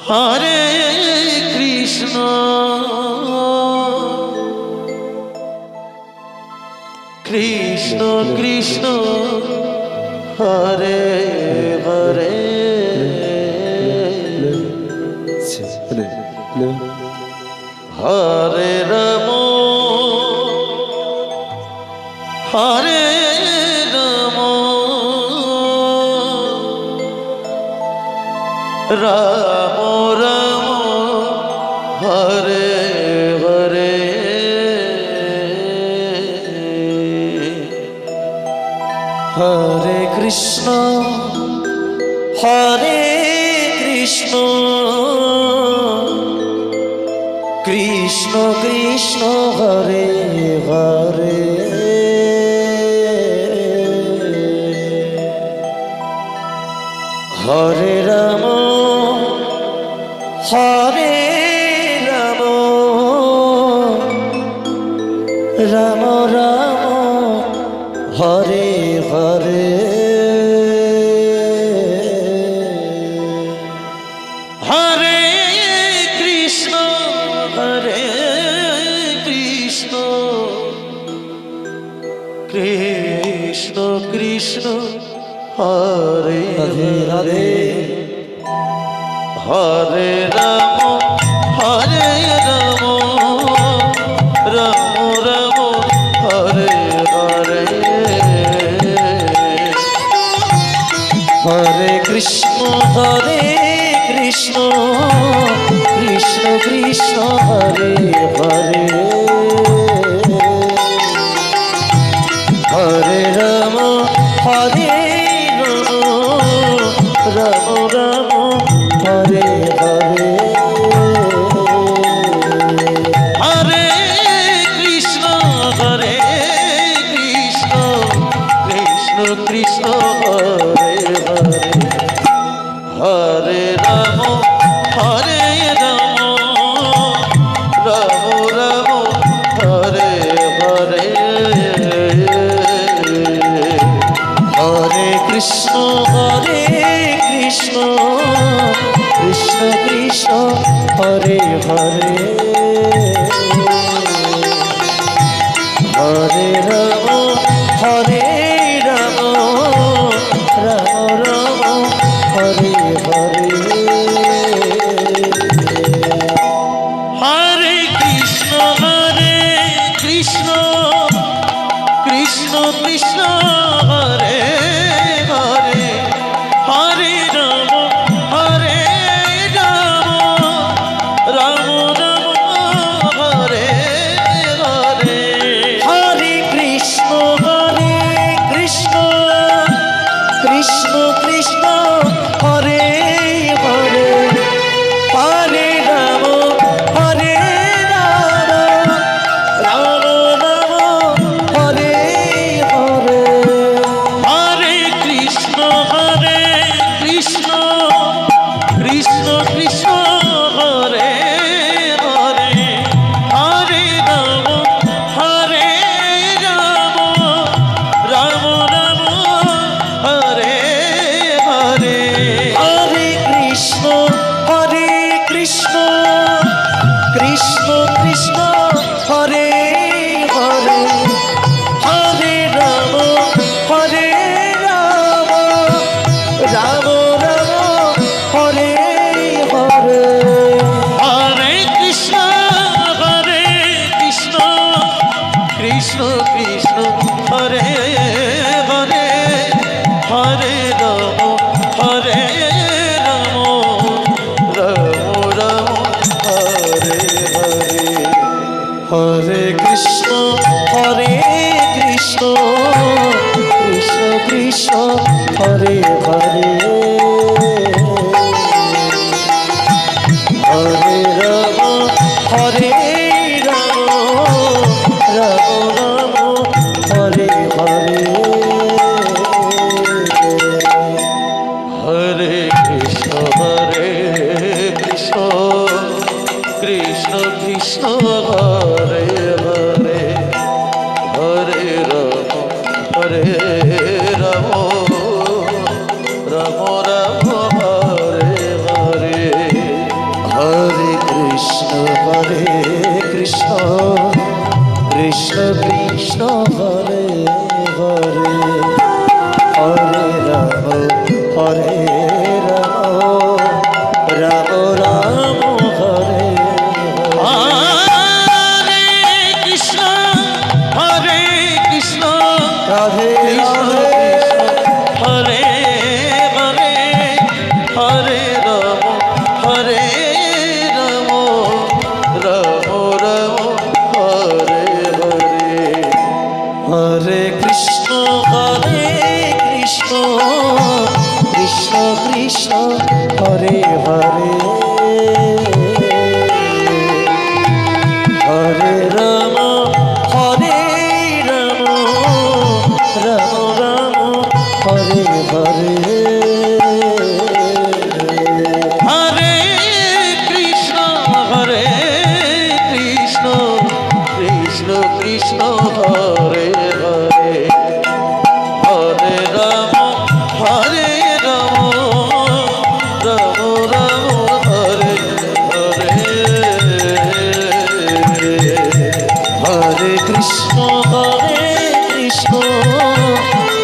হরে Krishna Krishna Krishna Hare Hare Hare Ram হরে Ram Ram Ram Hare Hare Hare Krishna হরে Krishna Krishna Krishna Hare Hare Hare Ram হরে Ram Ram Ram Hare Hare Hare Krishna হরে Krishna Krishna Krishna Hare Hare Hare Ram হরে Ram Ram Ram Hare Hare Hare Krishna Krishna Krishna Hare Hare Hare Ram হরে Ram Ram Hare Hare Hare Krishna Krishna Krishna Hare Hare Hare Ram হরে Ram Ram Ram Hare Hare Hare Krishna Krishna Krishna Hare Hare Hare Ram Ram Ram Hare Hare Hare Krishna Krishna Krishna Hare Hare Hare Ram Ram Ram Hare Hare Hare Krishna Krishna Krishna Hare Hare Hare Ram Ram Ram Hare Hare Hare Krishna Krishna Krishna Hare Hare Hare Ram Ram Ram Hare Hare Hare Krishna Krishna Hare Hare Hare Ram Ram Hare Hare Hare Krishna Krishna Hare Hare Hare Ram Ram Hare Hare Hare Krishna Krishna Hare Hare Hare Ram Ram Hare Hare Hare Krishna Krishna Hare Hare Hare Ram Ram Ram Krishna Hare Hare Hare Ram হরে Ram Ram Ram Hare Hare Hare Krishna Krishna Krishna Hare Hare Hare Ram Ram Ram Hare Hare Hare Krishna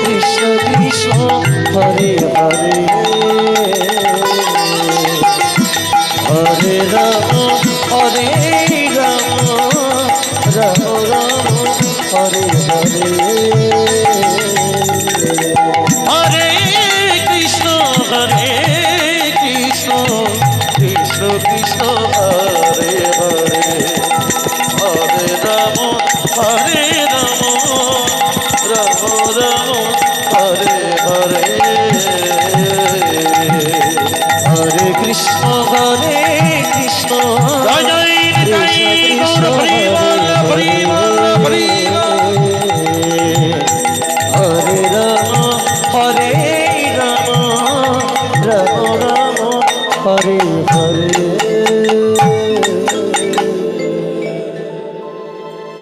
Krishna Krishna Hare Hare Hare Ram Ram Ram Hare Hare Hare Krishna Krishna Krishna Hare Hare Hare Ram Ram Ram Hare Hare Hare Krishna Krishna জয় Krishna Hari বল Hari বল Hari বল হরে Ram Ram Ram Hare Hare